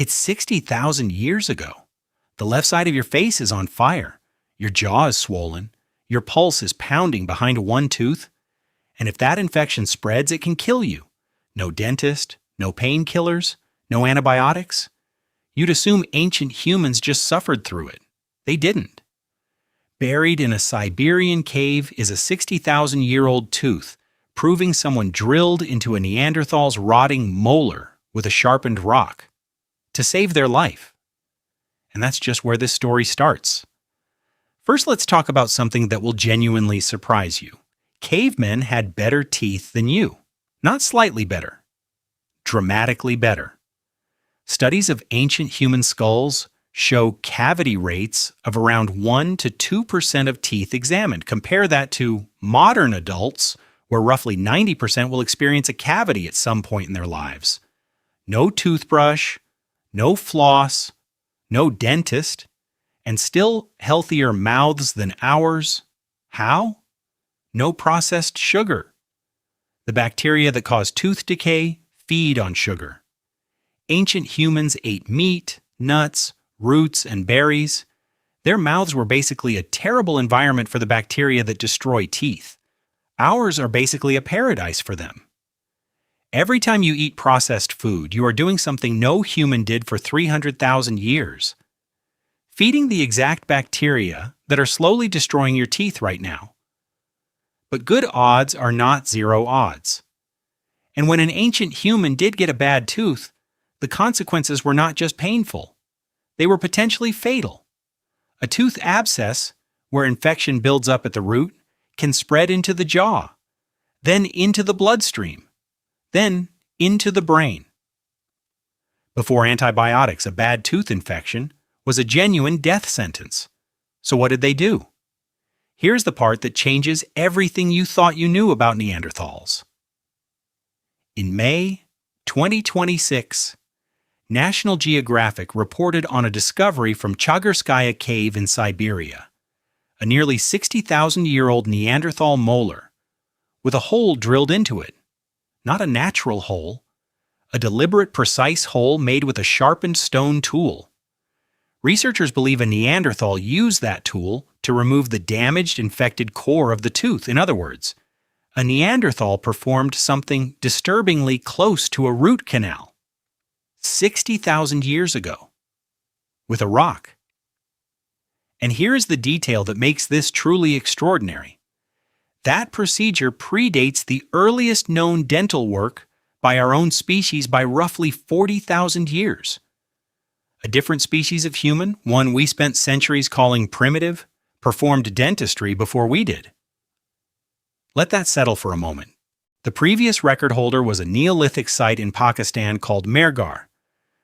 It's 60,000 years ago. The left side of your face is on fire. Your jaw is swollen. Your pulse is pounding behind one tooth. And if that infection spreads, it can kill you. No dentist, no painkillers, no antibiotics. You'd assume ancient humans just suffered through it. They didn't. Buried in a Siberian cave is a 60,000-year-old tooth, proving someone drilled into a Neanderthal's rotting molar with a sharpened rock to save their life. And that's just where this story starts. First, let's talk about something that will genuinely surprise you. Cavemen had better teeth than you. Not slightly better. Dramatically better. Studies of ancient human skulls show cavity rates of around 1 to 2% of teeth examined. Compare that to modern adults, where roughly 90% will experience a cavity at some point in their lives. No toothbrush, no floss, no dentist, and still healthier mouths than ours. How? No processed sugar. The bacteria that cause tooth decay feed on sugar. Ancient humans ate meat, nuts, roots, and berries. Their mouths were basically a terrible environment for the bacteria that destroy teeth. Ours are basically a paradise for them. Every time you eat processed food, you are doing something no human did for 300,000 years. Feeding the exact bacteria that are slowly destroying your teeth right now. But good odds are not zero odds. And when an ancient human did get a bad tooth, the consequences were not just painful. They were potentially fatal. A tooth abscess, where infection builds up at the root, can spread into the jaw, then into the bloodstream, then into the brain. Before antibiotics, a bad tooth infection was a genuine death sentence. So what did they do? Here's the part that changes everything you thought you knew about Neanderthals. In May 2026, National Geographic reported on a discovery from Chagorskaya Cave in Siberia, a nearly 60,000-year-old Neanderthal molar, with a hole drilled into it. Not a natural hole, a deliberate, precise hole made with a sharpened stone tool. Researchers believe a Neanderthal used that tool to remove the damaged, infected core of the tooth. In other words, a Neanderthal performed something disturbingly close to a root canal 60,000 years ago with a rock. And here is the detail that makes this truly extraordinary. That procedure predates the earliest known dental work by our own species by roughly 40,000 years. A different species of human, one we spent centuries calling primitive, performed dentistry before we did. Let that settle for a moment. The previous record holder was a Neolithic site in Pakistan called Mehrgarh,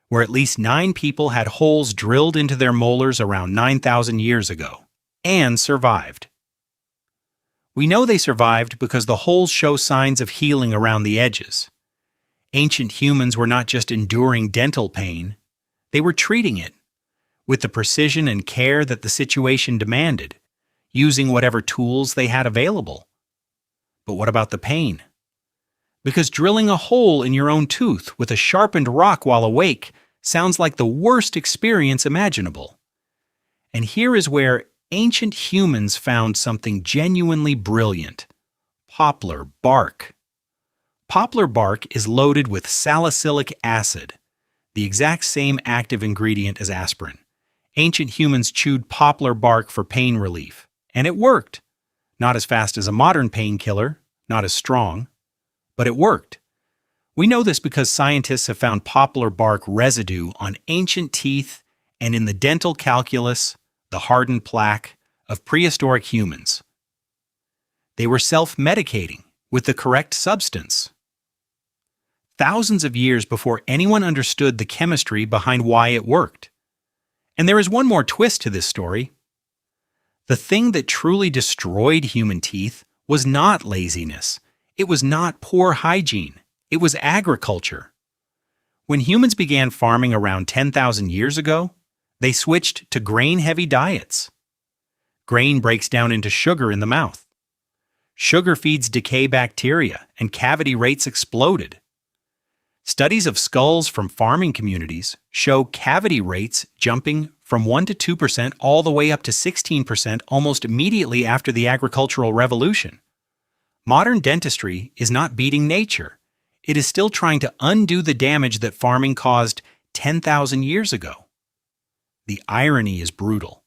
where at least 9 people had holes drilled into their molars around 9,000 years ago, and survived. We know they survived because the holes show signs of healing around the edges. Ancient humans were not just enduring dental pain, they were treating it, with the precision and care that the situation demanded, using whatever tools they had available. But what about the pain? Because drilling a hole in your own tooth with a sharpened rock while awake sounds like the worst experience imaginable. And here is where ancient humans found something genuinely brilliant: poplar bark. Poplar bark is loaded with salicylic acid, the exact same active ingredient as aspirin. Ancient humans chewed poplar bark for pain relief, and it worked. Not as fast as a modern painkiller, not as strong, but it worked. We know this because scientists have found poplar bark residue on ancient teeth and in the dental calculus, the hardened plaque, of prehistoric humans. They were self-medicating with the correct substance. Thousands of years before anyone understood the chemistry behind why it worked. And there is one more twist to this story. The thing that truly destroyed human teeth was not laziness. It was not poor hygiene. It was agriculture. When humans began farming around 10,000 years ago, they switched to grain-heavy diets. Grain breaks down into sugar in the mouth. Sugar feeds decay bacteria, and cavity rates exploded. Studies of skulls from farming communities show cavity rates jumping from 1 to 2% all the way up to 16% almost immediately after the agricultural revolution. Modern dentistry is not beating nature. It is still trying to undo the damage that farming caused 10,000 years ago. The irony is brutal.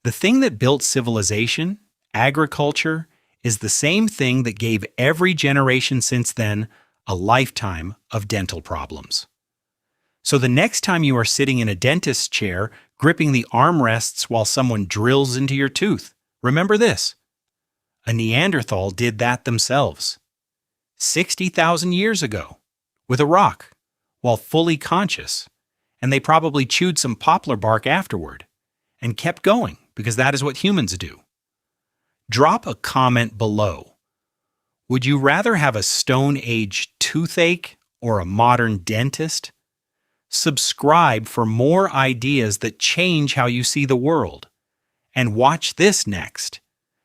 The thing that built civilization, agriculture, is the same thing that gave every generation since then a lifetime of dental problems. So the next time you are sitting in a dentist's chair, gripping the armrests while someone drills into your tooth, remember this. A Neanderthal did that themselves 60,000 years ago with a rock while fully conscious, and they probably chewed some poplar bark afterward and kept going because that is what humans do. Drop a comment below. Would you rather have a Stone Age toothache or a modern dentist? Subscribe for more ideas that change how you see the world. And watch this next,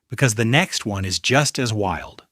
because the next one is just as wild.